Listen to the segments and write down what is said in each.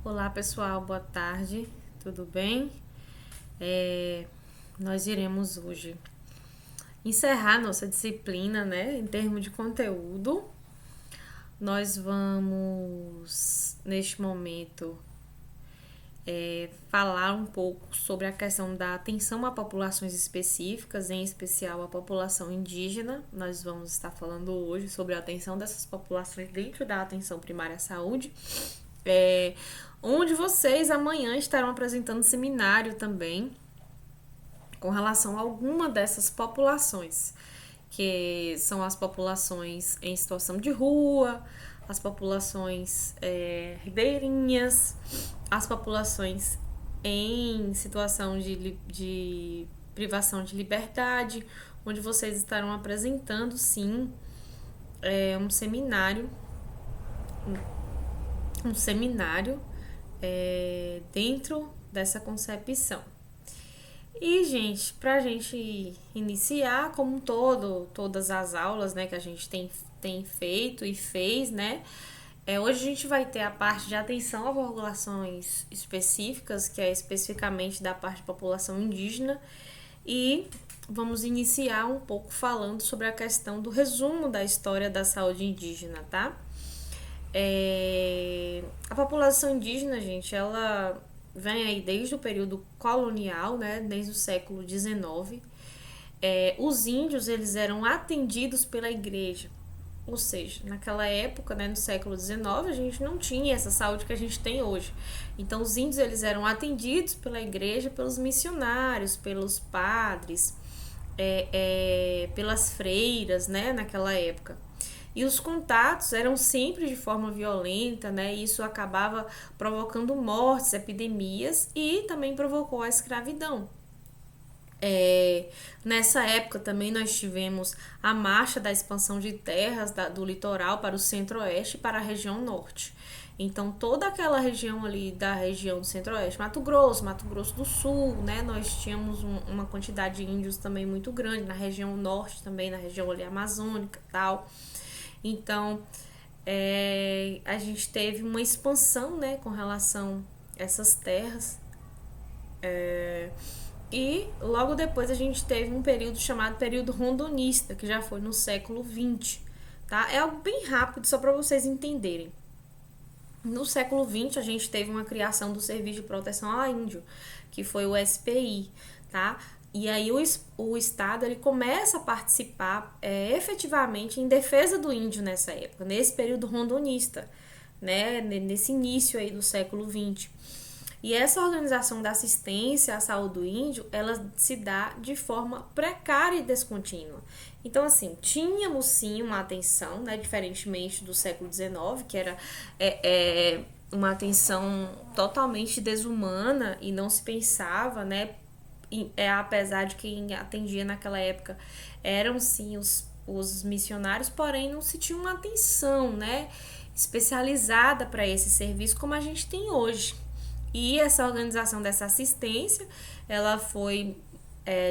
Olá pessoal, boa tarde, tudo bem? Nós iremos hoje encerrar nossa disciplina, né, em termos de conteúdo. Nós vamos, neste momento, falar um pouco sobre a questão da atenção a populações específicas, em especial a população indígena. Nós vamos estar falando hoje sobre a atenção dessas populações dentro da atenção primária à saúde. Onde vocês amanhã estarão apresentando seminário também com relação a alguma dessas populações, que são as populações em situação de rua, as populações ribeirinhas, as populações em situação de privação de liberdade, onde vocês estarão apresentando, sim, um seminário dentro dessa concepção. E, gente, pra gente iniciar como um todo, todas as aulas, né, que a gente tem feito e fez, né, hoje a gente vai ter a parte de atenção a populações específicas, que é especificamente da parte de população indígena, e vamos iniciar um pouco falando sobre a questão do resumo da história da saúde indígena, tá? A população indígena, gente, ela vem aí desde o período colonial, né, desde o século XIX. Os índios, eles eram atendidos pela igreja, ou seja, naquela época, né, no século XIX, a gente não tinha essa saúde que a gente tem hoje. Então, os índios, eles eram atendidos pela igreja, pelos missionários, pelos padres, pelas freiras, né, naquela época. E os contatos eram sempre de forma violenta, né? E isso acabava provocando mortes, epidemias e também provocou a escravidão. Nessa época também nós tivemos a marcha da expansão de terras do litoral para o centro-oeste e para a região norte. Então, toda aquela região ali da região do centro-oeste, Mato Grosso do Sul, né? Nós tínhamos uma quantidade de índios também muito grande, na região norte também, na região ali amazônica e tal. Então, a gente teve uma expansão, né, com relação a essas terras. E logo depois a gente teve um período chamado período rondonista, que já foi no século XX. Tá? É algo bem rápido, só para vocês entenderem. No século XX, a gente teve uma criação do Serviço de Proteção ao Índio, que foi o SPI, tá? E aí o Estado ele começa a participar efetivamente em defesa do índio nessa época, nesse período rondonista, né? Nesse início aí do século XX. E essa organização da assistência à saúde do índio, ela se dá de forma precária e descontínua. Então, assim, tínhamos sim uma atenção, né, diferentemente do século XIX, que era uma atenção totalmente desumana e não se pensava, né, apesar de quem atendia naquela época eram sim os missionários, porém não se tinha uma atenção, né, especializada para esse serviço como a gente tem hoje. E essa organização dessa assistência, ela foi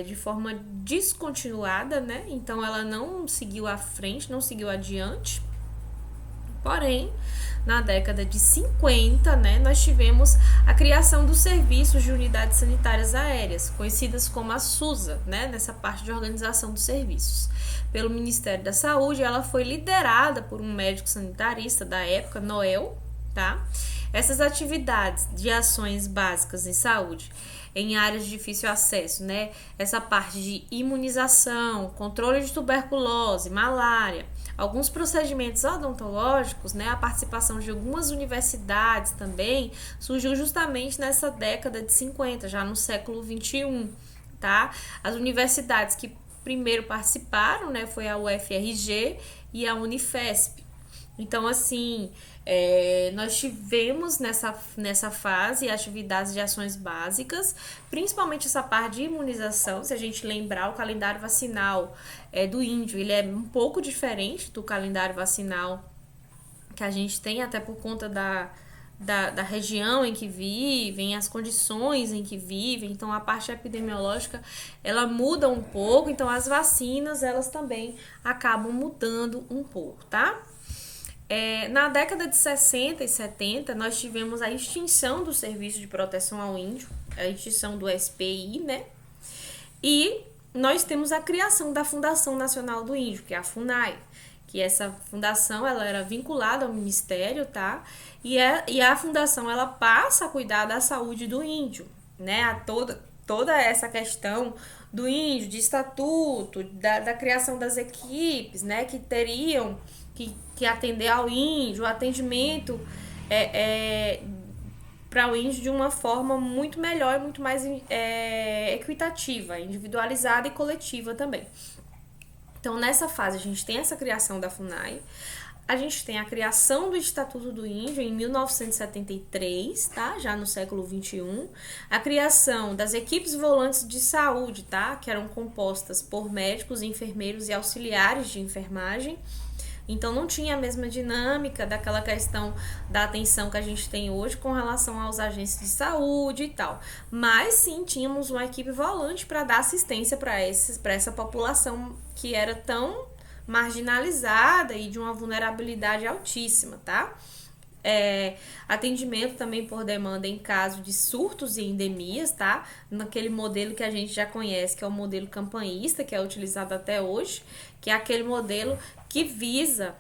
de forma descontinuada, né? Então ela não seguiu à frente, não seguiu adiante. Porém, na década de 50, né, nós tivemos a criação dos serviços de unidades sanitárias aéreas, conhecidas como a SUSA, né, nessa parte de organização dos serviços. Pelo Ministério da Saúde, ela foi liderada por um médico sanitarista da época, Noel, tá? Essas atividades de ações básicas em saúde em áreas de difícil acesso, né? Essa parte de imunização, controle de tuberculose, malária, alguns procedimentos odontológicos, né? A participação de algumas universidades também surgiu justamente nessa década de 50, já no século 21, tá? As universidades que primeiro participaram, né? Foi a UFRG e a Unifesp. Então, assim, nós tivemos nessa fase atividades de ações básicas, principalmente essa parte de imunização. Se a gente lembrar, o calendário vacinal do índio, ele é um pouco diferente do calendário vacinal que a gente tem, até por conta da região em que vivem, as condições em que vivem. Então, a parte epidemiológica, ela muda um pouco. Então, as vacinas, elas também acabam mudando um pouco, tá? Na década de 60 e 70, nós tivemos a extinção do Serviço de Proteção ao Índio, a extinção do SPI, né? E nós temos a criação da Fundação Nacional do Índio, que é a FUNAI, que essa fundação ela era vinculada ao Ministério, tá? E a fundação ela passa a cuidar da saúde do índio, né? Toda essa questão do índio, de estatuto, da criação das equipes, né? Que teriam que atender ao índio, o atendimento para o índio de uma forma muito melhor e muito mais equitativa, individualizada e coletiva também. Então, nessa fase, a gente tem essa criação da FUNAI, a gente tem a criação do Estatuto do Índio em 1973, tá? Já no século XXI. A criação das equipes volantes de saúde, tá? Que eram compostas por médicos, enfermeiros e auxiliares de enfermagem. Então, não tinha a mesma dinâmica daquela questão da atenção que a gente tem hoje com relação aos agentes de saúde e tal. Mas, sim, tínhamos uma equipe volante para dar assistência para essa população que era tão marginalizada e de uma vulnerabilidade altíssima, tá? Atendimento também por demanda em caso de surtos e endemias, tá? Naquele modelo que a gente já conhece, que é o modelo campanhista, que é utilizado até hoje, que é aquele modelo que visa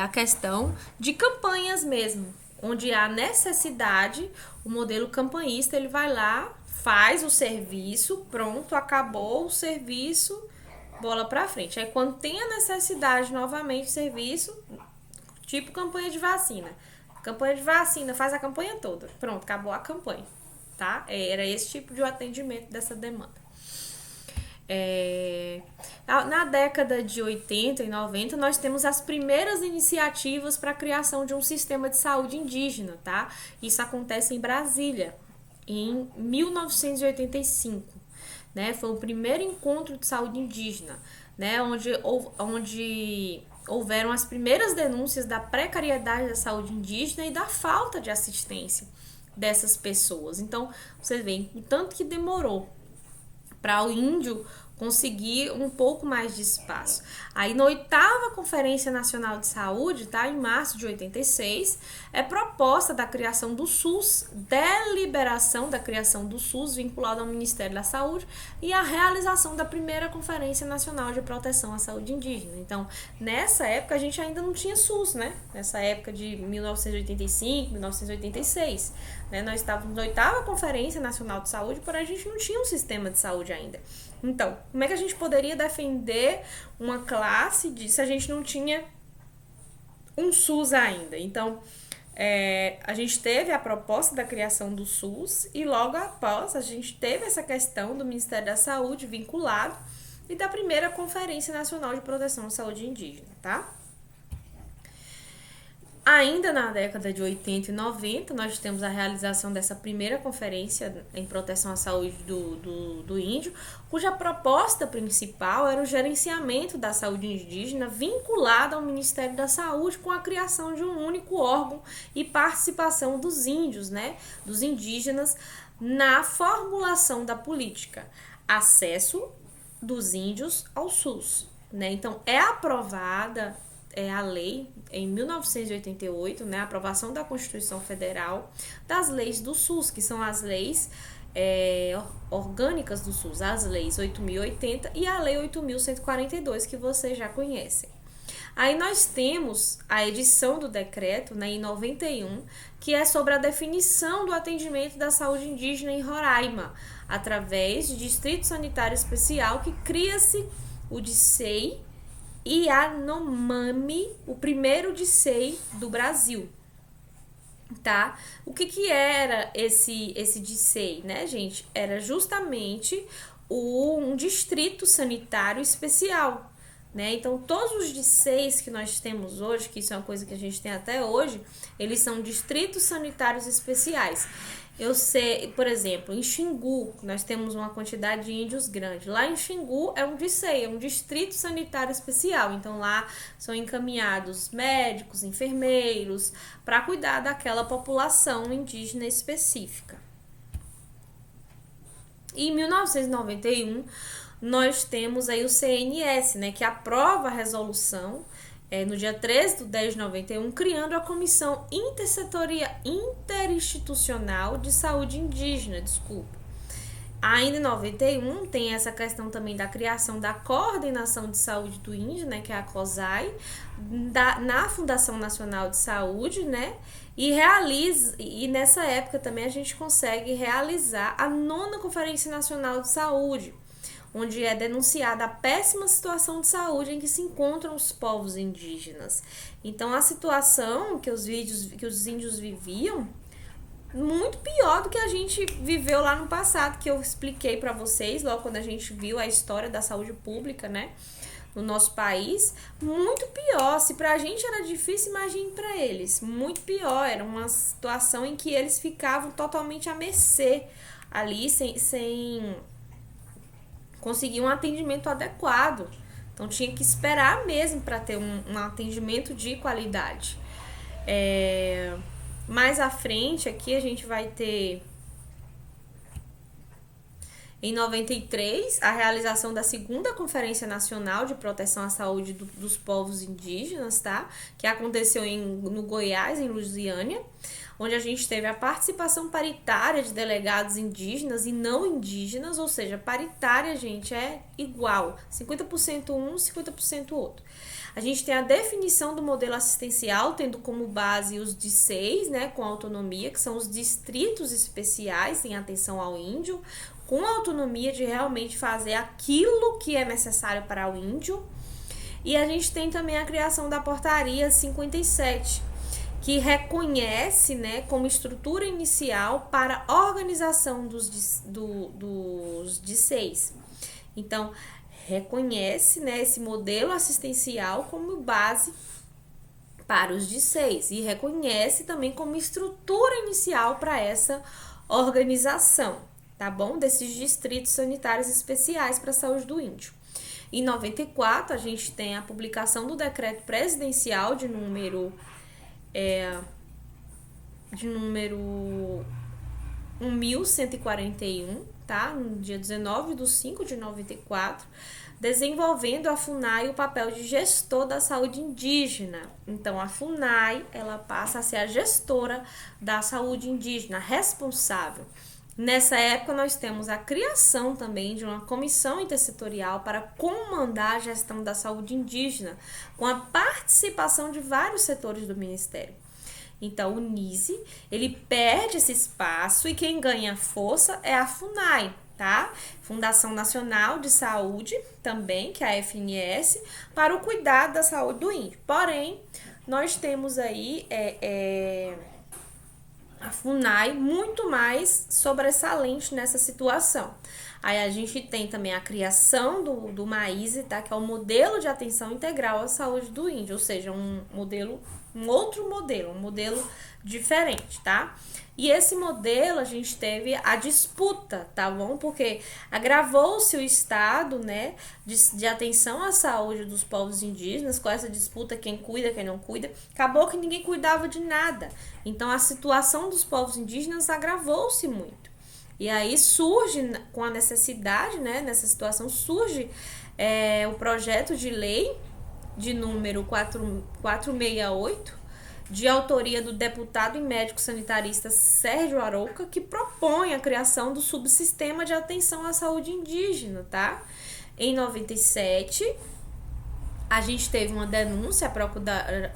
a questão de campanhas mesmo, onde há necessidade, o modelo campanhista ele vai lá, faz o serviço, pronto, acabou o serviço, bola pra frente. Aí quando tem a necessidade novamente de serviço, tipo campanha de vacina. Campanha de vacina, faz a campanha toda. Pronto, acabou a campanha, tá? Era esse tipo de atendimento dessa demanda. Na década de 80 e 90, nós temos as primeiras iniciativas para a criação de um sistema de saúde indígena, tá? Isso acontece em Brasília, em 1985, né? Foi o primeiro encontro de saúde indígena, né? Onde houveram as primeiras denúncias da precariedade da saúde indígena e da falta de assistência dessas pessoas. Então, vocês veem o tanto que demorou para o índio conseguir um pouco mais de espaço. Aí na 8ª Conferência Nacional de Saúde, tá, em março de 86, é proposta da criação do SUS, deliberação da criação do SUS vinculado ao Ministério da Saúde e a realização da primeira Conferência Nacional de Proteção à Saúde Indígena. Então, nessa época a gente ainda não tinha SUS, né? Nessa época de 1985, 1986, né? Nós estávamos na 8ª Conferência Nacional de Saúde, porém a gente não tinha um sistema de saúde ainda. Então, como é que a gente poderia defender uma classe se a gente não tinha um SUS ainda? Então, a gente teve a proposta da criação do SUS e logo após a gente teve essa questão do Ministério da Saúde vinculado e da primeira Conferência Nacional de Proteção à Saúde Indígena, tá? Ainda na década de 80 e 90, nós temos a realização dessa primeira conferência em proteção à saúde do índio, cuja proposta principal era o gerenciamento da saúde indígena vinculada ao Ministério da Saúde com a criação de um único órgão e participação dos índios, né, dos indígenas, na formulação da política, acesso dos índios ao SUS, né? Então, é aprovada a lei em 1988, né, a aprovação da Constituição Federal, das leis do SUS, que são as leis orgânicas do SUS, as leis 8.080 e a lei 8.142, que vocês já conhecem. Aí nós temos a edição do decreto, né, em 91, que é sobre a definição do atendimento da saúde indígena em Roraima, através de Distrito Sanitário Especial, que cria-se o DICEI, Yanomami, o primeiro DICEI do Brasil, tá? O que era esse DICEI, né, gente? Era justamente um distrito sanitário especial, né? Então, todos os DICEIs que nós temos hoje, que isso é uma coisa que a gente tem até hoje, eles são distritos sanitários especiais. Eu sei, por exemplo, em Xingu, nós temos uma quantidade de índios grande. Lá em Xingu é um DICEI, é um distrito sanitário especial. Então, lá são encaminhados médicos, enfermeiros, para cuidar daquela população indígena específica. E em 1991, nós temos aí o CNS, né, que aprova a resolução no dia 13/10/91, criando a Comissão Interinstitucional de Saúde Indígena, Ainda em 91 tem essa questão também da criação da Coordenação de Saúde do Índio, né, que é a COSAI, na Fundação Nacional de Saúde, né, e nessa época também a gente consegue realizar a 9ª Conferência Nacional de Saúde, onde é denunciada a péssima situação de saúde em que se encontram os povos indígenas. Então, a situação que os índios viviam, muito pior do que a gente viveu lá no passado, que eu expliquei para vocês, logo quando a gente viu a história da saúde pública, né, no nosso país, muito pior. Se pra gente era difícil, imagine para eles, muito pior. Era uma situação em que eles ficavam totalmente à mercê ali, sem conseguir um atendimento adequado. Então tinha que esperar mesmo para ter um atendimento de qualidade. Mais à frente aqui a gente vai ter, em 93, a realização da 2ª Conferência Nacional de Proteção à Saúde dos Povos Indígenas, tá? Que aconteceu no Goiás, em Lusiânia, onde a gente teve a participação paritária de delegados indígenas e não indígenas, ou seja, paritária, gente, é igual, 50% um, 50% outro. A gente tem a definição do modelo assistencial, tendo como base os DICEIs, né, com autonomia, que são os distritos especiais em atenção ao índio, com autonomia de realmente fazer aquilo que é necessário para o índio. E a gente tem também a criação da Portaria 57, que reconhece, né, como estrutura inicial para a organização dos DICEIs. Então, reconhece, né, esse modelo assistencial como base para os DICEIs e reconhece também como estrutura inicial para essa organização, tá bom? Desses distritos sanitários especiais para a saúde do índio. Em 94, a gente tem a publicação do decreto presidencial de número 1141, tá? No dia 19/5/94, desenvolvendo a FUNAI o papel de gestor da saúde indígena. Então, a FUNAI, ela passa a ser a gestora da saúde indígena, responsável. Nessa época, nós temos a criação também de uma comissão intersetorial para comandar a gestão da saúde indígena, com a participação de vários setores do Ministério. Então, o NISE, ele perde esse espaço e quem ganha força é a FUNAI, tá? Fundação Nacional de Saúde, também, que é a FNS, para o cuidado da saúde do índio. Porém, nós temos aí a FUNAI muito mais sobressalente nessa situação. Aí a gente tem também a criação do MAISE, tá? Que é o Modelo de Atenção Integral à Saúde do Índio, ou seja, um outro modelo, um modelo diferente, tá? E esse modelo a gente teve a disputa, tá bom? Porque agravou-se o estado, né, de atenção à saúde dos povos indígenas, com essa disputa, quem cuida, quem não cuida. Acabou que ninguém cuidava de nada. Então a situação dos povos indígenas agravou-se muito. E aí surge, com a necessidade, né, nessa situação, surge o projeto de lei de número 468, de autoria do deputado e médico sanitarista Sérgio Arouca, que propõe a criação do subsistema de atenção à saúde indígena, tá? Em 97, a gente teve uma denúncia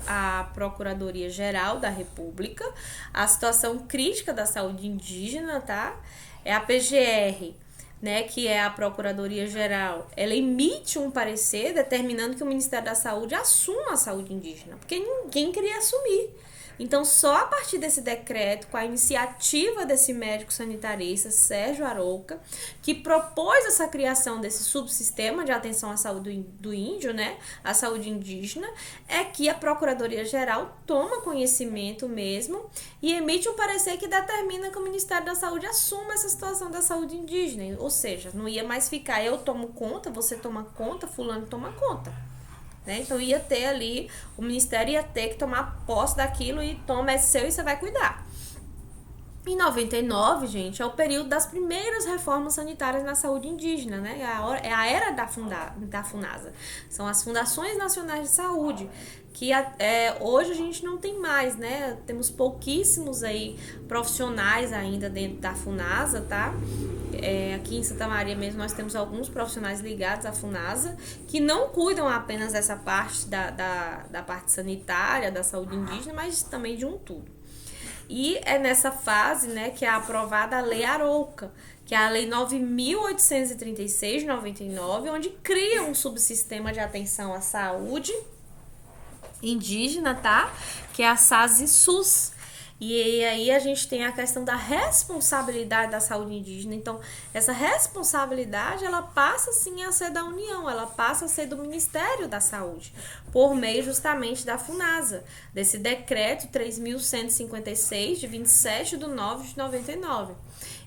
à Procuradoria-Geral da República, a situação crítica da saúde indígena, tá? É a PGR, né, que é a Procuradoria-Geral, ela emite um parecer determinando que o Ministério da Saúde assuma a saúde indígena, porque ninguém queria assumir. Então, só a partir desse decreto, com a iniciativa desse médico sanitarista, Sérgio Arouca, que propôs essa criação desse subsistema de atenção à saúde do índio, né, à saúde indígena, é que a Procuradoria-Geral toma conhecimento mesmo e emite um parecer que determina que o Ministério da Saúde assuma essa situação da saúde indígena. Ou seja, não ia mais ficar eu tomo conta, você toma conta, fulano toma conta. Né? Então ia ter ali, o Ministério ia ter que tomar posse daquilo e toma, é seu e você vai cuidar. Em 99, gente, é o período das primeiras reformas sanitárias na saúde indígena, né? É a era da FUNASA. São as Fundações Nacionais de Saúde, que hoje a gente não tem mais, né? Temos pouquíssimos aí profissionais ainda dentro da FUNASA, tá? Aqui em Santa Maria mesmo nós temos alguns profissionais ligados à FUNASA que não cuidam apenas dessa parte da parte sanitária, da saúde indígena, mas também de um tudo. E é nessa fase, né, que é aprovada a Lei Arouca, que é a Lei 9.836 de 99, onde cria um subsistema de atenção à saúde indígena, tá? Que é a SASI-SUS. E aí a gente tem a questão da responsabilidade da saúde indígena. Então, essa responsabilidade, ela passa sim a ser da União, ela passa a ser do Ministério da Saúde, por meio justamente da FUNASA, desse decreto 3.156, de 27/9/99.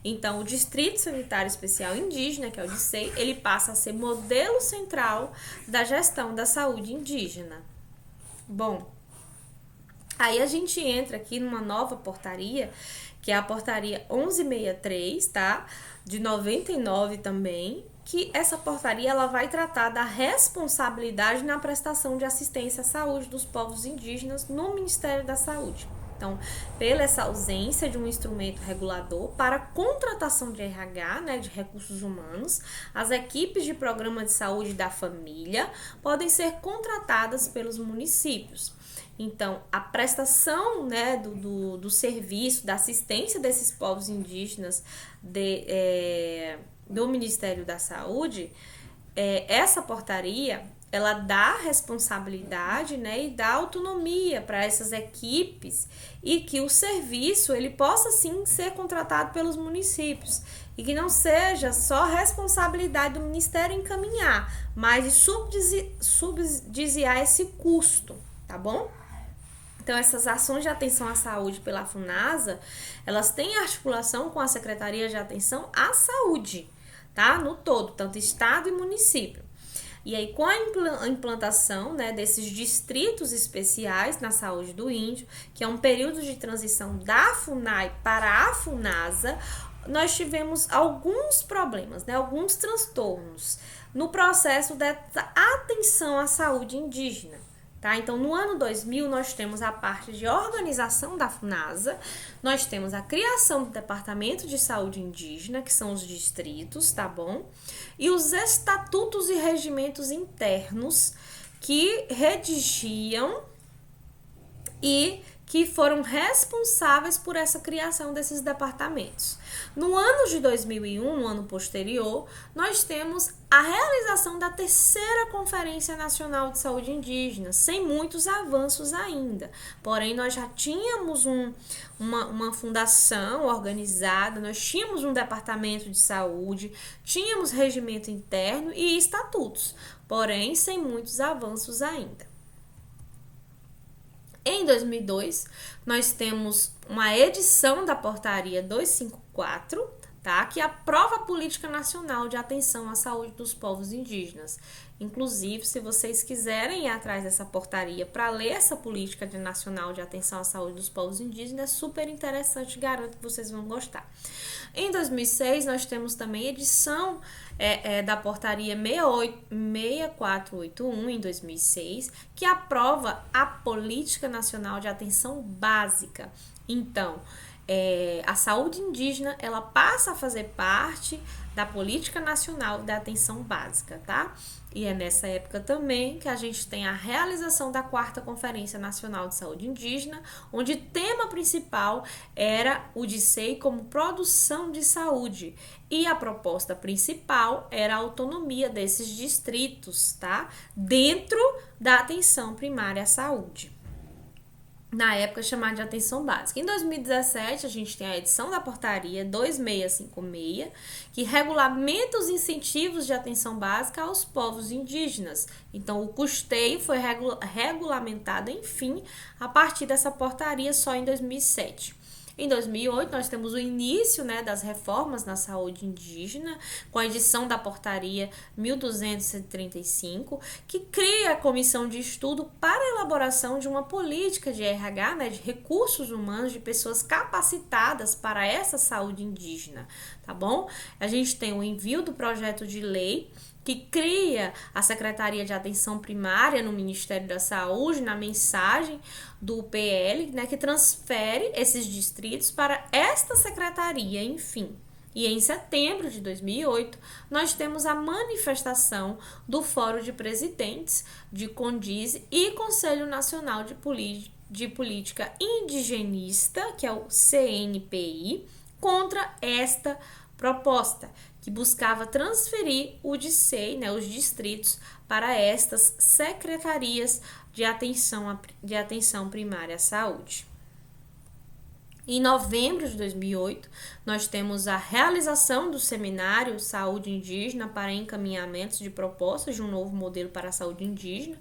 Então, o Distrito Sanitário Especial Indígena, que é o DISEI, ele passa a ser modelo central da gestão da saúde indígena. Bom, aí a gente entra aqui numa nova portaria, que é a portaria 1163, tá? De 99 também, que essa portaria ela vai tratar da responsabilidade na prestação de assistência à saúde dos povos indígenas no Ministério da Saúde. Então, pela essa ausência de um instrumento regulador para contratação de RH, né, de recursos humanos, as equipes de programa de saúde da família podem ser contratadas pelos municípios. Então, a prestação, né, do serviço, da assistência desses povos indígenas do Ministério da Saúde, essa portaria, ela dá responsabilidade, né, e dá autonomia para essas equipes e que o serviço ele possa sim ser contratado pelos municípios e que não seja só responsabilidade do Ministério encaminhar, mas de subsidiar esse custo, tá bom? Então, essas ações de atenção à saúde pela FUNASA, elas têm articulação com a Secretaria de Atenção à Saúde, tá? No todo, tanto Estado e município. E aí, com a implantação, né, desses distritos especiais na saúde do índio, que é um período de transição da FUNAI para a FUNASA, nós tivemos alguns problemas, né, alguns transtornos no processo dessa atenção à saúde indígena. Tá? Então, no ano 2000, nós temos a parte de organização da FUNASA, nós temos a criação do Departamento de Saúde Indígena, que são os distritos, tá bom? E os estatutos e regimentos internos que redigiam e que foram responsáveis por essa criação desses departamentos. No ano de 2001, no ano posterior, nós temos a realização da terceira Conferência Nacional de Saúde Indígena, sem muitos avanços ainda. Porém, nós já tínhamos uma fundação organizada, nós tínhamos um departamento de saúde, tínhamos regimento interno e estatutos, porém, sem muitos avanços ainda. Em 2002, nós temos uma edição da Portaria 254, tá? Que aprova a Política Nacional de Atenção à Saúde dos Povos Indígenas. Inclusive, se vocês quiserem ir atrás dessa portaria para ler essa Política Nacional de Atenção à Saúde dos Povos Indígenas, é super interessante, garanto que vocês vão gostar. Em 2006, nós temos também edição da Portaria 6481, em 2006, que aprova a Política Nacional de Atenção Básica. Então, a saúde indígena, ela passa a fazer parte da Política Nacional da Atenção Básica, tá? E é nessa época também que a gente tem a realização da 4ª Conferência Nacional de Saúde Indígena, onde o tema principal era o DISEI como produção de saúde. E a proposta principal era a autonomia desses distritos, tá? Dentro da atenção primária à saúde. Na época chamada de atenção básica. Em 2017, a gente tem a edição da portaria 2656, que regulamenta os incentivos de atenção básica aos povos indígenas. Então, o custeio foi regulamentado, enfim, a partir dessa portaria só em 2007. Em 2008, nós temos o início, né, das reformas na saúde indígena, com a edição da portaria 1235, que cria a comissão de estudo para a elaboração de uma política de RH, né, de recursos humanos, de pessoas capacitadas para essa saúde indígena, tá bom? A gente tem o envio do projeto de lei que cria a Secretaria de Atenção Primária no Ministério da Saúde, na mensagem do PL, né, que transfere esses distritos para esta secretaria, enfim. E em setembro de 2008, nós temos a manifestação do Fórum de Presidentes de CONDIZ e Conselho Nacional de Política Indigenista, que é o CNPI, contra esta proposta, que buscava transferir o DICEI, né, os distritos, para estas secretarias de atenção primária à saúde. Em novembro de 2008, nós temos a realização do seminário Saúde Indígena para encaminhamentos de propostas de um novo modelo para a saúde indígena.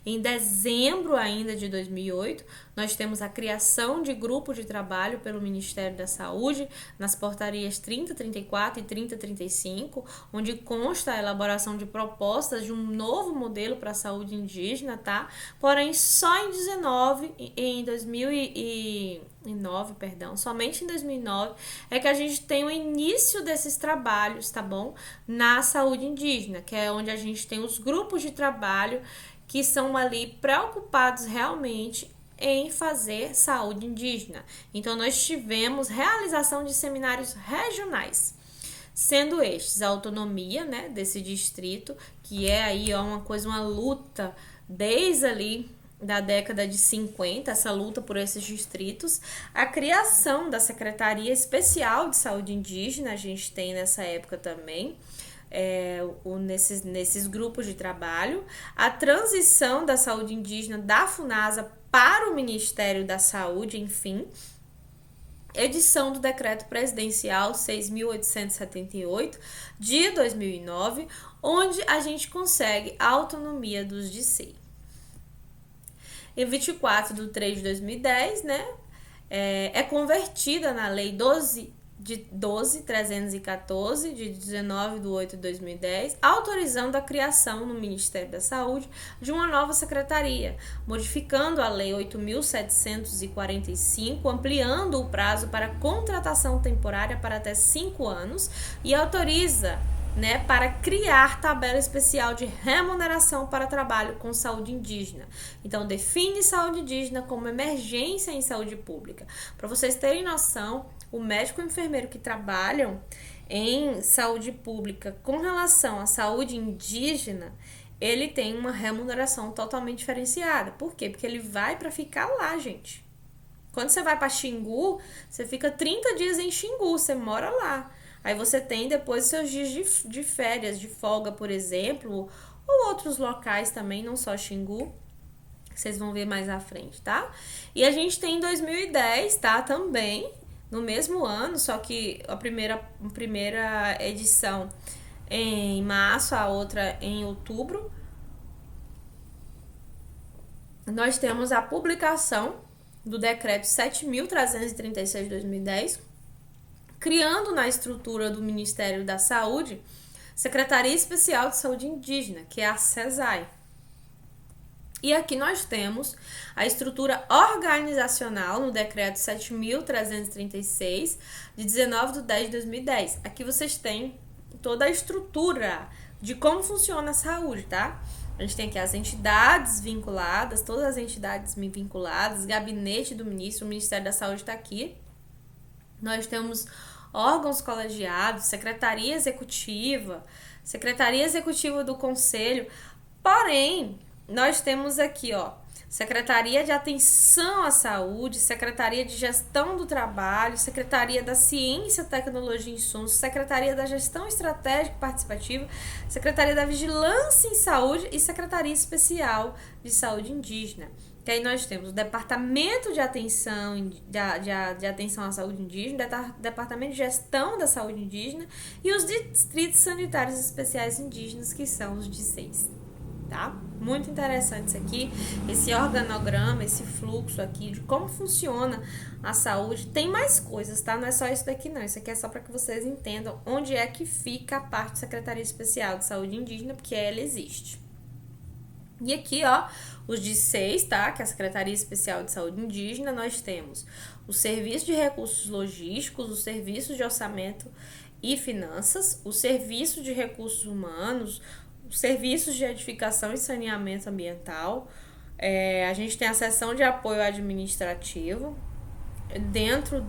Em dezembro ainda de 2008, nós temos a criação de grupo de trabalho pelo Ministério da Saúde nas portarias 3034 e 3035, onde consta a elaboração de propostas de um novo modelo para a saúde indígena, tá? Porém, só em 2009, somente em 2009 é que a gente tem o início desses trabalhos, tá bom? Na saúde indígena, que é onde a gente tem os grupos de trabalho que são ali preocupados realmente em fazer saúde indígena. Então, nós tivemos realização de seminários regionais, sendo estes a autonomia, né, desse distrito, que é aí uma luta desde ali da década de 50, essa luta por esses distritos, a criação da Secretaria Especial de Saúde Indígena, a gente tem nessa época também, nesses grupos de trabalho, a transição da saúde indígena da FUNASA para o Ministério da Saúde, enfim, edição do Decreto Presidencial 6.878 de 2009, onde a gente consegue a autonomia dos DICEI. Em 24 de 3 de 2010, né, é convertida na Lei 12.314, de 19 de 8 de 2010, autorizando a criação no Ministério da Saúde de uma nova secretaria, modificando a Lei 8.745, ampliando o prazo para contratação temporária para até 5 anos e autoriza, né, para criar tabela especial de remuneração para trabalho com saúde indígena. Então, define saúde indígena como emergência em saúde pública. Para vocês terem noção, o médico e o enfermeiro que trabalham em saúde pública com relação à saúde indígena, ele tem uma remuneração totalmente diferenciada. Por quê? Porque ele vai para ficar lá, gente. Quando você vai para Xingu, você fica 30 dias em Xingu, você mora lá. Aí você tem depois seus dias de férias, de folga, por exemplo, ou outros locais também, não só Xingu, vocês vão ver mais à frente, tá? E a gente tem em 2010, tá? Também, no mesmo ano, só que a primeira edição em março, a outra em outubro, nós temos a publicação do Decreto 7.336 de 2010, criando na estrutura do Ministério da Saúde Secretaria Especial de Saúde Indígena, que é a SESAI. E aqui nós temos a estrutura organizacional no Decreto 7.336, de 19 de 10 de 2010. Aqui vocês têm toda a estrutura de como funciona a saúde, tá? A gente tem aqui as entidades vinculadas, todas as entidades vinculadas, gabinete do ministro, o Ministério da Saúde está aqui. Nós temos órgãos colegiados, secretaria executiva do conselho. Porém, nós temos aqui, Secretaria de Atenção à Saúde, Secretaria de Gestão do Trabalho, Secretaria da Ciência, Tecnologia e Insumos, Secretaria da Gestão Estratégica e Participativa, Secretaria da Vigilância em Saúde e Secretaria Especial de Saúde Indígena. Que aí nós temos o Departamento de Atenção, de Atenção à Saúde Indígena, Departamento de Gestão da Saúde Indígena e os Distritos Sanitários Especiais Indígenas, que são os DICEIs, tá? Muito interessante isso aqui, esse organograma, esse fluxo aqui de como funciona a saúde. Tem mais coisas, tá? Não é só isso daqui não, isso aqui é só para que vocês entendam onde é que fica a parte da Secretaria Especial de Saúde Indígena, porque ela existe. E aqui, ó, os DISEIs, tá? Que é a Secretaria Especial de Saúde Indígena, nós temos o Serviço de Recursos Logísticos, o Serviço de Orçamento e Finanças, o Serviço de Recursos Humanos, os Serviços de Edificação e Saneamento Ambiental, a gente tem a Seção de Apoio Administrativo. Dentro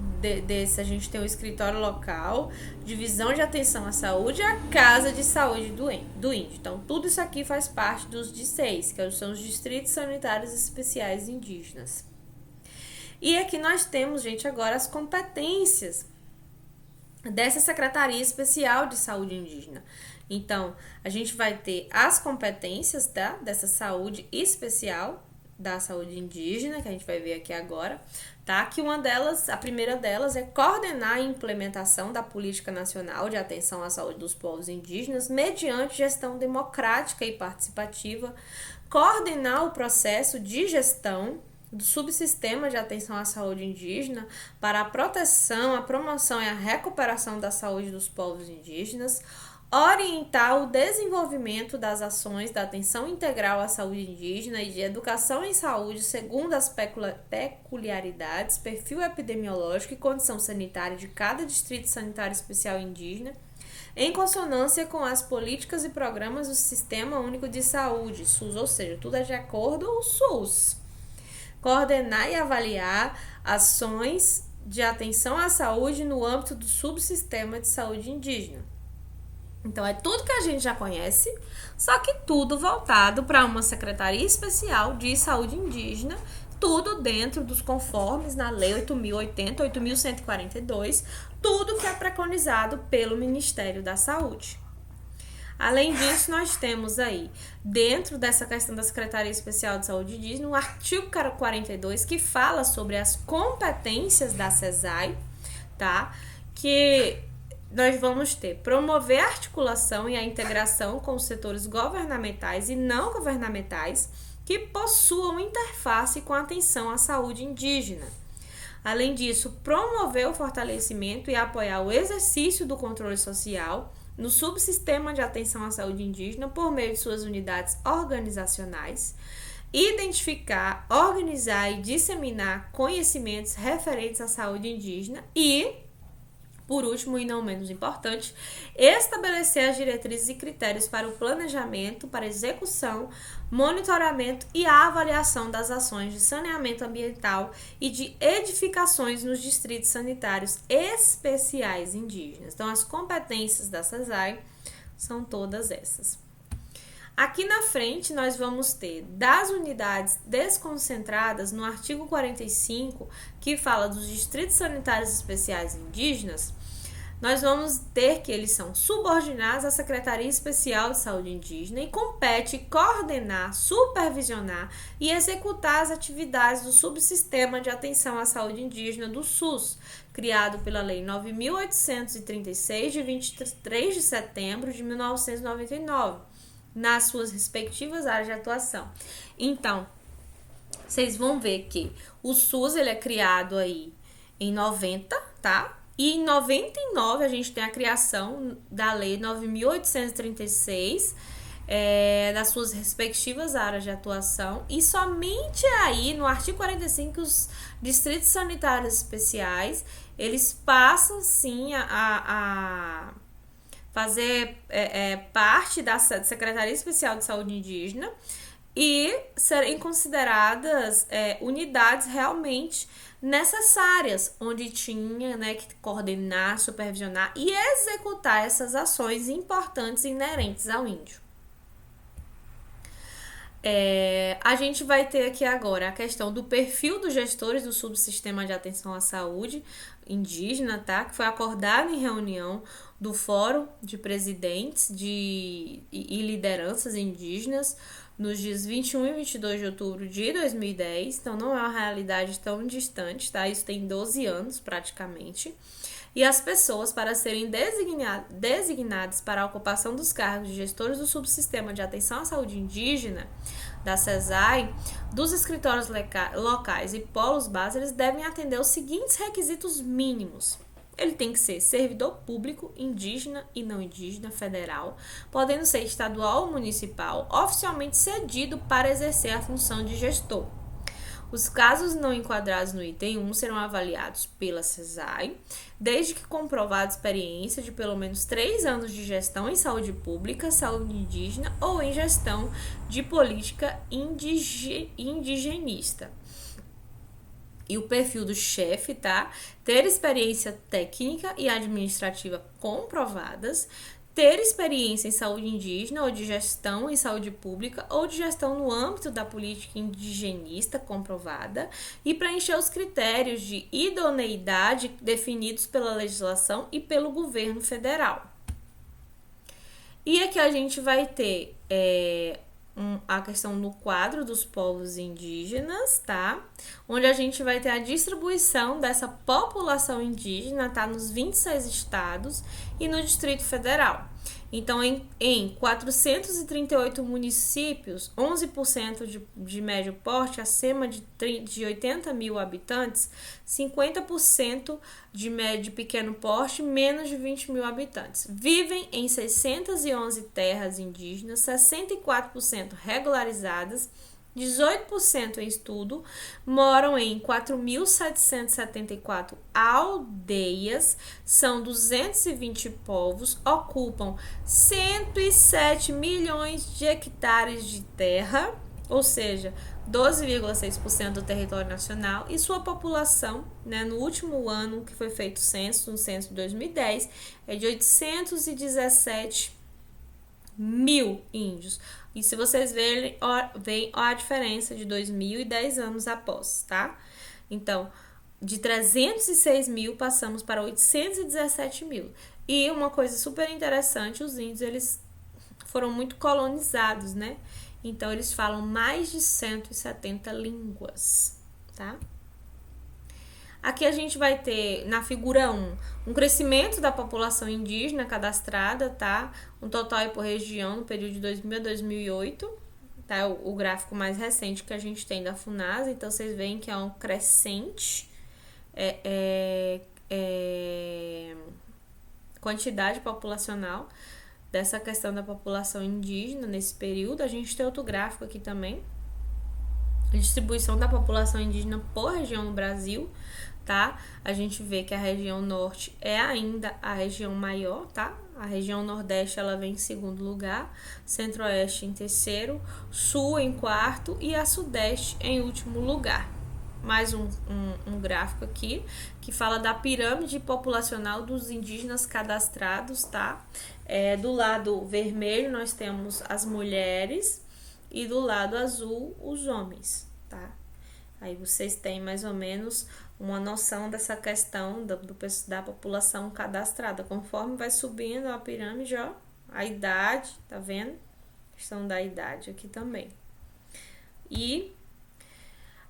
desse a gente tem o escritório local, divisão de atenção à saúde e a casa de saúde do índio. Então, tudo isso aqui faz parte dos DISEIs, que são os Distritos Sanitários Especiais Indígenas. E aqui nós temos, gente, agora as competências dessa Secretaria Especial de Saúde Indígena. Então, a gente vai ter as competências, tá, dessa saúde especial da saúde indígena, que a gente vai ver aqui agora, tá? Que uma delas, a primeira delas é coordenar a implementação da Política Nacional de Atenção à Saúde dos Povos Indígenas mediante gestão democrática e participativa, coordenar o processo de gestão do subsistema de atenção à saúde indígena para a proteção, a promoção e a recuperação da saúde dos povos indígenas, orientar o desenvolvimento das ações da atenção integral à saúde indígena e de educação em saúde segundo as peculiaridades, perfil epidemiológico e condição sanitária de cada distrito sanitário especial indígena, em consonância com as políticas e programas do Sistema Único de Saúde, SUS, ou seja, tudo é de acordo com o SUS. Coordenar e avaliar ações de atenção à saúde no âmbito do subsistema de saúde indígena. Então, é tudo que a gente já conhece, só que tudo voltado para uma Secretaria Especial de Saúde Indígena, tudo dentro dos conformes na Lei 8.080, 8.142, tudo que é preconizado pelo Ministério da Saúde. Além disso, nós temos aí, dentro dessa questão da Secretaria Especial de Saúde Indígena, o artigo 42, que fala sobre as competências da SESAI, tá? Que nós vamos ter promover a articulação e a integração com os setores governamentais e não governamentais que possuam interface com a atenção à saúde indígena. Além disso, promover o fortalecimento e apoiar o exercício do controle social no subsistema de atenção à saúde indígena por meio de suas unidades organizacionais, identificar, organizar e disseminar conhecimentos referentes à saúde indígena e, por último e não menos importante, estabelecer as diretrizes e critérios para o planejamento, para execução, monitoramento e a avaliação das ações de saneamento ambiental e de edificações nos distritos sanitários especiais indígenas. Então, as competências da SESAI são todas essas. Aqui na frente, nós vamos ter das unidades desconcentradas no artigo 45, que fala dos distritos sanitários especiais indígenas, nós vamos ter que eles são subordinados à Secretaria Especial de Saúde Indígena e compete coordenar, supervisionar e executar as atividades do subsistema de atenção à saúde indígena do SUS, criado pela Lei 9.836, de 23 de setembro de 1999, nas suas respectivas áreas de atuação. Então, vocês vão ver que o SUS ele é criado aí em 90, tá? E em 99 a gente tem a criação da Lei 9.836, das suas respectivas áreas de atuação, e somente aí no artigo 45 os distritos sanitários especiais eles passam sim a fazer parte da Secretaria Especial de Saúde Indígena e serem consideradas unidades realmente necessárias, onde tinha, né, que coordenar, supervisionar e executar essas ações importantes inerentes ao índio. A gente vai ter aqui agora a questão do perfil dos gestores do subsistema de atenção à saúde indígena, tá? Que foi acordado em reunião do Fórum de Presidentes e Lideranças Indígenas nos dias 21 e 22 de outubro de 2010, então não é uma realidade tão distante, tá? Isso tem 12 anos praticamente. E as pessoas, para serem designadas para a ocupação dos cargos de gestores do subsistema de atenção à saúde indígena, da CESAI, dos escritórios locais e polos base, eles devem atender os seguintes requisitos mínimos. Ele tem que ser servidor público, indígena e não indígena, federal, podendo ser estadual ou municipal, oficialmente cedido para exercer a função de gestor. Os casos não enquadrados no item 1 serão avaliados pela CESAI, desde que comprovada experiência de pelo menos 3 anos de gestão em saúde pública, saúde indígena ou em gestão de política indigenista. E o perfil do chefe, tá? Ter experiência técnica e administrativa comprovadas, ter experiência em saúde indígena ou de gestão em saúde pública ou de gestão no âmbito da política indigenista comprovada e preencher os critérios de idoneidade definidos pela legislação e pelo governo federal. E aqui a gente vai ter a questão no quadro dos povos indígenas, tá? Onde a gente vai ter a distribuição dessa população indígena, tá? Nos 26 estados e no Distrito Federal. Então, em 438 municípios, 11% de médio porte, acima de 80 mil habitantes, 50% de pequeno porte, menos de 20 mil habitantes. Vivem em 611 terras indígenas, 64% regularizadas, 18% em estudo, moram em 4.774 aldeias, são 220 povos, ocupam 107 milhões de hectares de terra, ou seja, 12,6% do território nacional, e sua população, né, no último ano que foi feito o censo, no censo de 2010, é de 817 mil índios. E se vocês verem, vem a diferença de 2.000 e 10 anos após, tá? Então, de 306 mil passamos para 817 mil. E uma coisa super interessante, os índios, eles foram muito colonizados, né? Então, eles falam mais de 170 línguas, tá? Aqui a gente vai ter, na figura 1, um crescimento da população indígena cadastrada, tá? Um total aí por região no período de 2000 a 2008, tá? O gráfico mais recente que a gente tem da FUNASA. Então, vocês veem que é um crescente quantidade populacional dessa questão da população indígena nesse período. A gente tem outro gráfico aqui também, a distribuição da população indígena por região no Brasil, tá? A gente vê que a região norte é ainda a região maior, tá? A região nordeste ela vem em segundo lugar, centro-oeste em terceiro, sul em quarto e a sudeste em último lugar. Mais um gráfico aqui que fala da pirâmide populacional dos indígenas cadastrados, tá? Do lado vermelho nós temos as mulheres e do lado azul os homens, tá? Aí vocês têm mais ou menos uma noção dessa questão da população cadastrada. Conforme vai subindo a pirâmide, ó, a idade, tá vendo? A questão da idade aqui também. E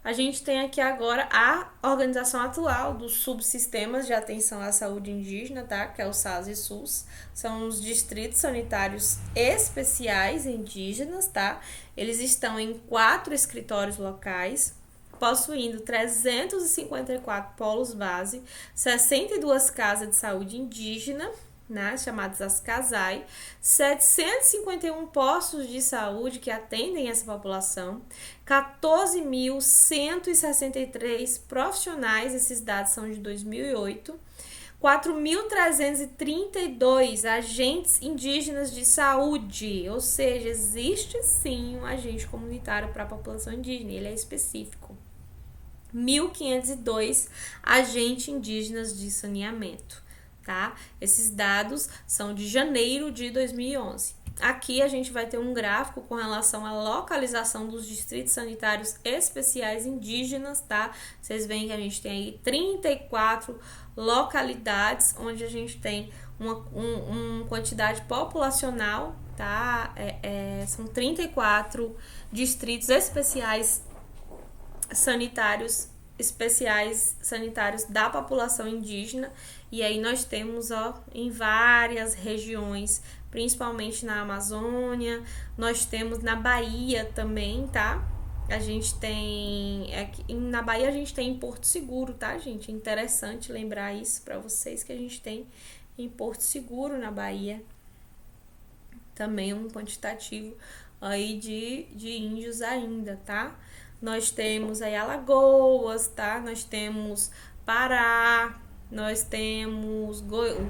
a gente tem aqui agora a organização atual dos subsistemas de atenção à saúde indígena, tá? Que é o SAS e SUS. São os distritos sanitários especiais indígenas, tá? Eles estão em 4 escritórios locais, possuindo 354 polos base, 62 casas de saúde indígena, né, chamadas as CASAI, 751 postos de saúde que atendem essa população, 14.163 profissionais, esses dados são de 2008, 4.332 agentes indígenas de saúde, ou seja, existe sim um agente comunitário para a população indígena, ele é específico. 1.502 agentes indígenas de saneamento, tá? Esses dados são de janeiro de 2011. Aqui a gente vai ter um gráfico com relação à localização dos distritos sanitários especiais indígenas, tá? Vocês veem que a gente tem aí 34 localidades onde a gente tem uma quantidade populacional, tá? São 34 distritos especiais sanitários da população indígena, e aí nós temos em várias regiões, principalmente na Amazônia, nós temos na Bahia também, tá? A gente tem na Bahia a gente tem em Porto Seguro, tá, gente? É interessante lembrar isso para vocês, que a gente tem em Porto Seguro, na Bahia, também um quantitativo aí de índios ainda, tá? Nós temos aí Alagoas, tá? Nós temos Pará, nós temos o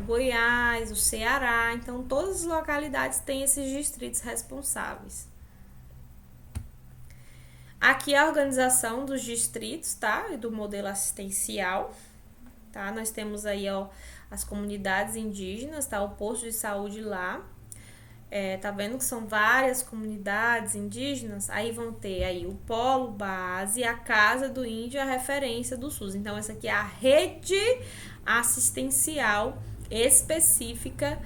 Goiás, o Ceará. Então, todas as localidades têm esses distritos responsáveis. Aqui é a organização dos distritos, tá? E do modelo assistencial, tá? Nós temos aí, as comunidades indígenas, tá? O posto de saúde lá. Tá vendo que são várias comunidades indígenas? Aí vão ter aí o polo base, a casa do índio e a referência do SUS. Então, essa aqui é a rede assistencial específica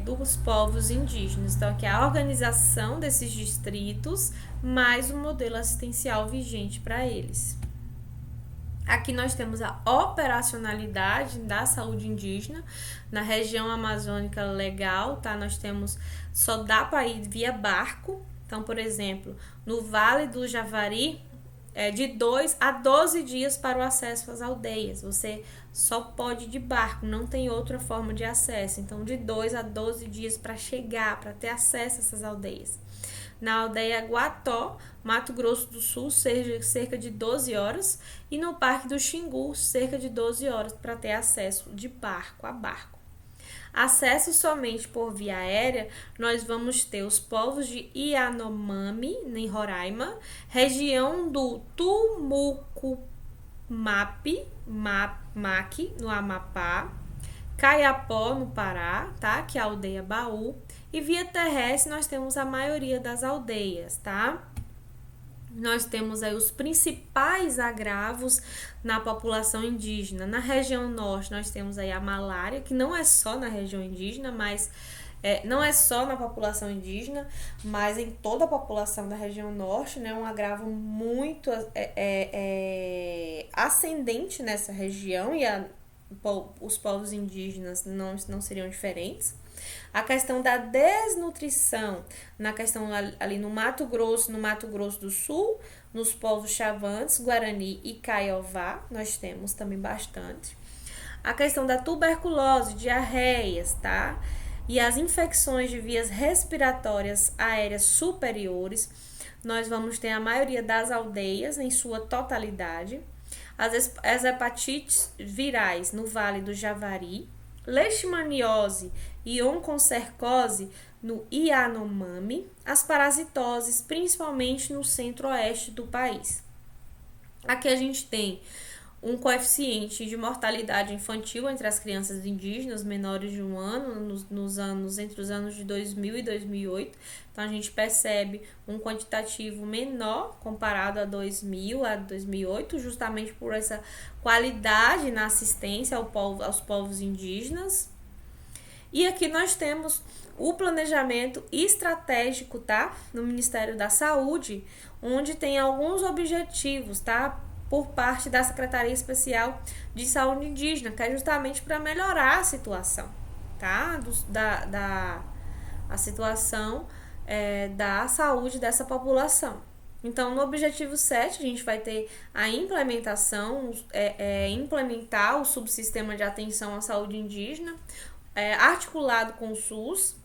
dos povos indígenas. Então, aqui é a organização desses distritos, mais o modelo assistencial vigente para eles. Aqui nós temos a operacionalidade da saúde indígena na região amazônica legal, tá? Nós temos, só dá para ir via barco. Então, por exemplo, no Vale do Javari, de 2 a 12 dias para o acesso às aldeias. Você só pode ir de barco, não tem outra forma de acesso. Então, de 2 a 12 dias para chegar, para ter acesso a essas aldeias. Na aldeia Guató, Mato Grosso do Sul, cerca de 12 horas, e no Parque do Xingu, cerca de 12 horas para ter acesso de barco a barco. Acesso somente por via aérea, nós vamos ter os povos de Yanomami, em Roraima, região do Tumucumapi, no Amapá, Caiapó, no Pará, tá? Que é a aldeia Baú. E via terrestre nós temos a maioria das aldeias, tá? Nós temos aí os principais agravos na população indígena. Na região norte nós temos aí a malária, que não é só na região indígena, mas não é só na população indígena, mas em toda a população da região norte, né? Um agravo muito ascendente nessa região, e os povos indígenas não seriam diferentes. A questão da desnutrição, na questão ali no Mato Grosso do Sul, nos povos Chavantes, Guarani e Caiová, nós temos também bastante. A questão da tuberculose, diarreias, tá? E as infecções de vias respiratórias aéreas superiores, nós vamos ter a maioria das aldeias em sua totalidade. As hepatites virais no Vale do Javari, leishmaniose e oncocercose no Yanomami, as parasitoses principalmente no centro-oeste do país. Aqui a gente tem um coeficiente de mortalidade infantil entre as crianças indígenas menores de 1 ano, entre os anos de 2000 e 2008. Então, a gente percebe um quantitativo menor comparado a 2000 a 2008, justamente por essa qualidade na assistência aos povos indígenas. E aqui nós temos o planejamento estratégico, tá? No Ministério da Saúde, onde tem alguns objetivos, tá? Por parte da Secretaria Especial de Saúde Indígena, que é justamente para melhorar a situação, tá? A situação da saúde dessa população. Então, no objetivo 7, a gente vai ter a implementação, implementar o subsistema de atenção à saúde indígena, articulado com o SUS,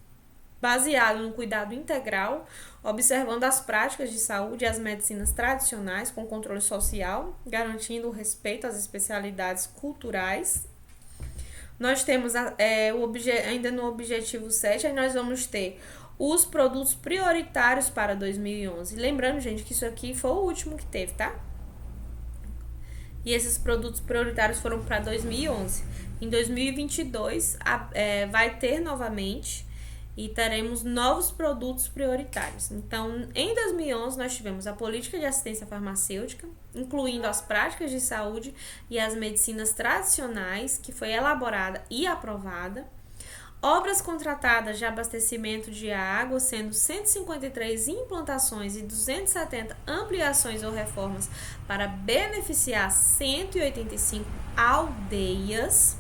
baseado no cuidado integral, observando as práticas de saúde e as medicinas tradicionais com controle social, garantindo o respeito às especialidades culturais. Nós temos, ainda no objetivo 7, aí nós vamos ter os produtos prioritários para 2011. Lembrando, gente, que isso aqui foi o último que teve, tá? E esses produtos prioritários foram para 2011. Em 2022, vai ter novamente. e teremos novos produtos prioritários. Então, em 2011, nós tivemos a política de assistência farmacêutica, incluindo as práticas de saúde e as medicinas tradicionais, que foi elaborada e aprovada. Obras contratadas de abastecimento de água, sendo 153 implantações e 270 ampliações ou reformas para beneficiar 185 aldeias.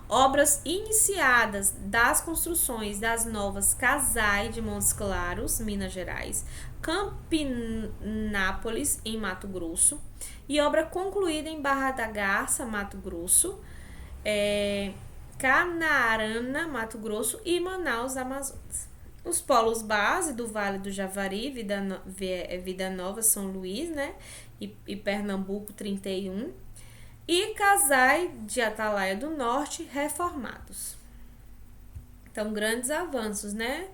Obras iniciadas das construções das novas Casai de Montes Claros, Minas Gerais, Campinápolis, em Mato Grosso, e obra concluída em Barra da Garça, Mato Grosso, Canarana, Mato Grosso e Manaus, Amazonas. Os polos base do Vale do Javari, Vida Nova, São Luís, né? E Pernambuco, 31. E Casai de Atalaia do Norte, reformados. Então, grandes avanços, né?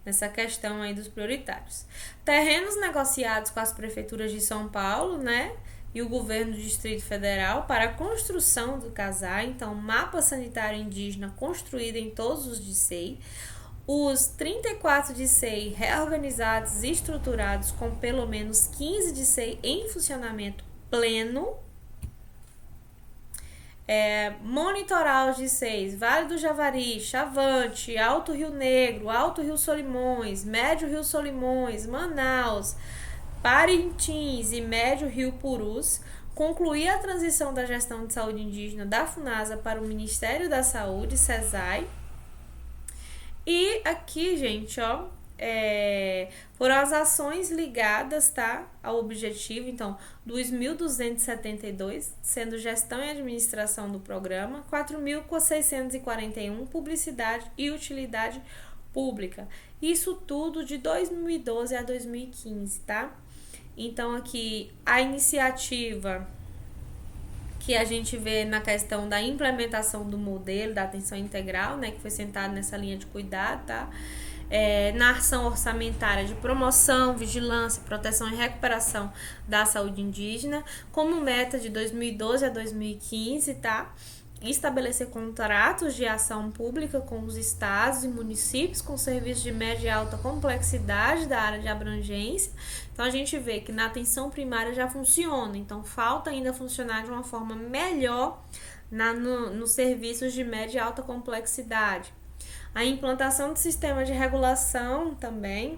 Nessa questão aí dos prioritários. Terrenos negociados com as prefeituras de São Paulo, né? E o governo do Distrito Federal para a construção do Casai. Então, mapa sanitário indígena construído em todos os DICEI. Os 34 DICEI reorganizados e estruturados com pelo menos 15 DICEI em funcionamento pleno. Monitorar os DICEIs, Vale do Javari, Chavante, Alto Rio Negro, Alto Rio Solimões, Médio Rio Solimões, Manaus, Parintins e Médio Rio Purus, concluir a transição da gestão de saúde indígena da FUNASA para o Ministério da Saúde, SESAI. E aqui, gente, ó, foram as ações ligadas, tá, ao objetivo, então, 2.272, sendo gestão e administração do programa, 4.641, publicidade e utilidade pública. Isso tudo de 2012 a 2015, tá? Então, aqui, a iniciativa que a gente vê na questão da implementação do modelo da atenção integral, né, que foi sentado nessa linha de cuidado, tá? Na ação orçamentária de promoção, vigilância, proteção e recuperação da saúde indígena, como meta de 2012 a 2015, tá? Estabelecer contratos de ação pública com os estados e municípios com serviços de média e alta complexidade da área de abrangência. Então, a gente vê que na atenção primária já funciona, então falta ainda funcionar de uma forma melhor nos serviços de média e alta complexidade. A implantação do sistema de regulação também,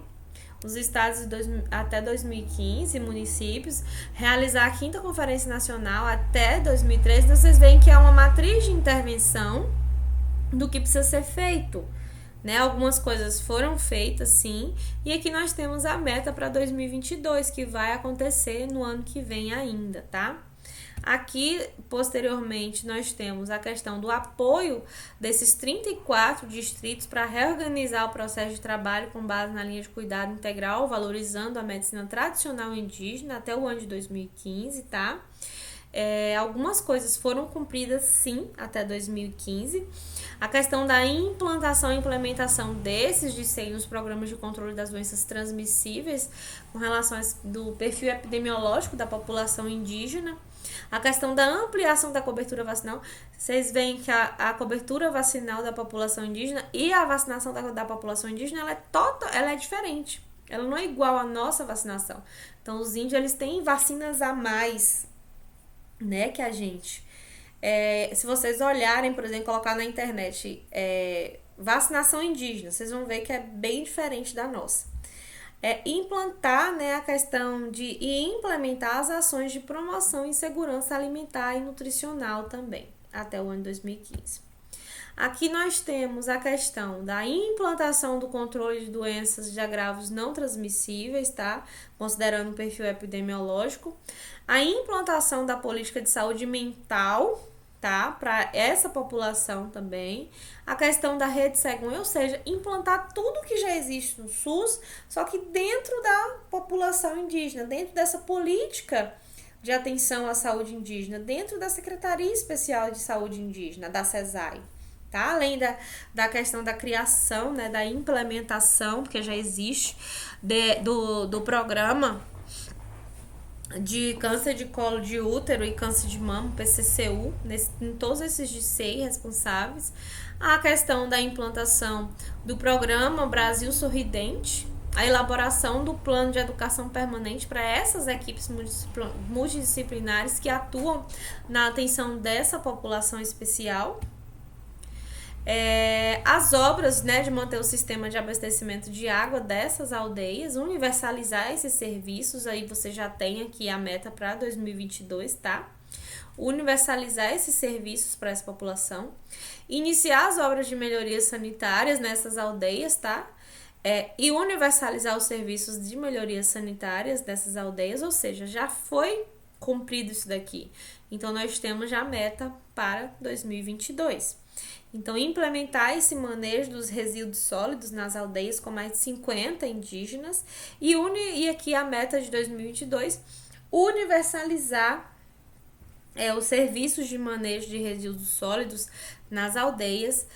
os estados até 2015, municípios, realizar a 5ª Conferência Nacional até 2013, vocês veem que é uma matriz de intervenção do que precisa ser feito, né? Algumas coisas foram feitas, sim, e aqui nós temos a meta para 2022, que vai acontecer no ano que vem ainda, tá? Aqui, posteriormente, nós temos a questão do apoio desses 34 distritos para reorganizar o processo de trabalho com base na linha de cuidado integral, valorizando a medicina tradicional indígena até o ano de 2015, tá? Algumas coisas foram cumpridas, sim, até 2015. A questão da implantação e implementação desses DICEI nos programas de controle das doenças transmissíveis com relação do perfil epidemiológico da população indígena. A questão da ampliação da cobertura vacinal, vocês veem que a cobertura vacinal da população indígena e a vacinação da população indígena, ela é diferente. Ela não é igual à nossa vacinação. Então, os índios, eles têm vacinas a mais, né, que a gente. Se vocês olharem, por exemplo, colocar na internet vacinação indígena, vocês vão ver que é bem diferente da nossa. Implantar, né, a questão e implementar as ações de promoção em segurança alimentar e nutricional também, até o ano 2015. Aqui nós temos a questão da implantação do controle de doenças de agravos não transmissíveis, tá? Considerando o perfil epidemiológico. A implantação da política de saúde mental, tá? Para essa população também. A questão da rede Segum, ou seja, implantar tudo que já existe no SUS, só que dentro da população indígena, dentro dessa política de atenção à saúde indígena, dentro da Secretaria Especial de Saúde Indígena, da SESAI. Tá? Além da questão da criação, né, da implementação, porque já existe, do programa de câncer de colo de útero e câncer de mama, PCCU, em todos esses de SEI responsáveis. A questão da implantação do programa Brasil Sorridente, a elaboração do plano de educação permanente para essas equipes multidisciplinares que atuam na atenção dessa população especial. As obras, né, de manter o sistema de abastecimento de água dessas aldeias, universalizar esses serviços, aí você já tem aqui a meta para 2022, tá? Universalizar esses serviços para essa população, iniciar as obras de melhorias sanitárias nessas aldeias, tá? E universalizar os serviços de melhorias sanitárias dessas aldeias, ou seja, já foi cumprido isso daqui. Então, nós temos já a meta para 2022. Então, implementar esse manejo dos resíduos sólidos nas aldeias com mais de 50 indígenas e aqui a meta de 2022, universalizar os serviços de manejo de resíduos sólidos nas aldeias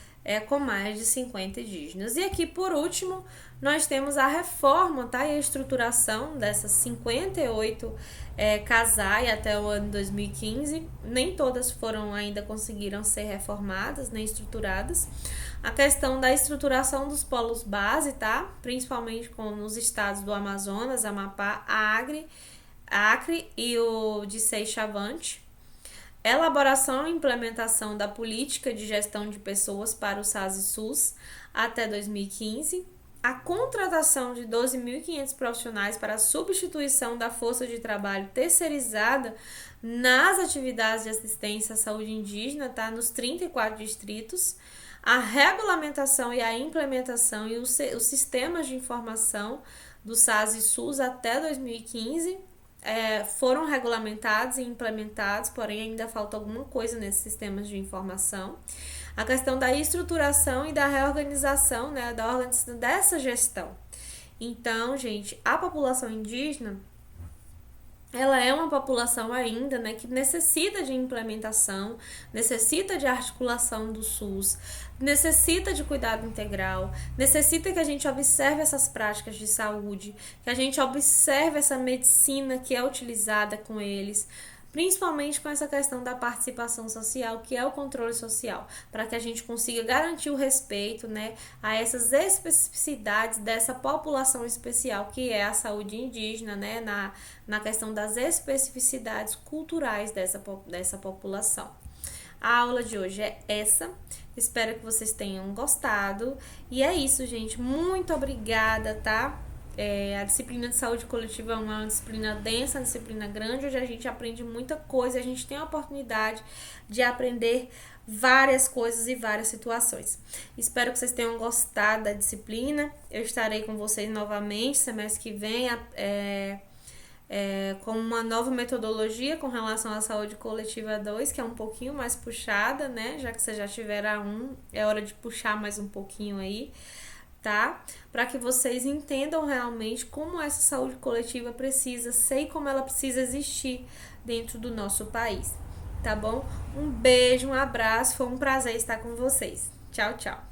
com mais de 50 indígenas. E aqui, por último, nós temos a reforma, tá? E a estruturação dessas 58 casais até o ano 2015. Nem todas ainda conseguiram ser reformadas, nem estruturadas. A questão da estruturação dos polos base, tá? Principalmente nos estados do Amazonas, Amapá, Acre e o de Chavante. Elaboração e implementação da política de gestão de pessoas para o SAS e SUS até 2015. A contratação de 12.500 profissionais para a substituição da força de trabalho terceirizada nas atividades de assistência à saúde indígena, tá? Nos 34 distritos. A regulamentação e a implementação e os sistemas de informação do SAS e SUS até 2015. Foram regulamentados e implementados, porém ainda falta alguma coisa nesses sistemas de informação. A questão da estruturação e da reorganização, né, da organização dessa gestão. Então, gente, a população indígena, ela é uma população ainda, né, que necessita de implementação, necessita de articulação do SUS, necessita de cuidado integral, necessita que a gente observe essas práticas de saúde, que a gente observe essa medicina que é utilizada com eles, principalmente com essa questão da participação social, que é o controle social, para que a gente consiga garantir o respeito, né, a essas especificidades dessa população especial, que é a saúde indígena, né, na questão das especificidades culturais dessa população. A aula de hoje é essa, espero que vocês tenham gostado, e é isso, gente, muito obrigada, tá? A disciplina de saúde coletiva é uma disciplina densa, uma disciplina grande, onde a gente aprende muita coisa, a gente tem a oportunidade de aprender várias coisas e várias situações. Espero que vocês tenham gostado da disciplina, eu estarei com vocês novamente semestre que vem, com uma nova metodologia com relação à saúde coletiva 2, que é um pouquinho mais puxada, né? Já que você já tiver a 1, é hora de puxar mais um pouquinho aí, tá? Para que vocês entendam realmente como essa saúde coletiva precisa ser e como ela precisa existir dentro do nosso país, tá bom? Um beijo, um abraço, foi um prazer estar com vocês. Tchau, tchau.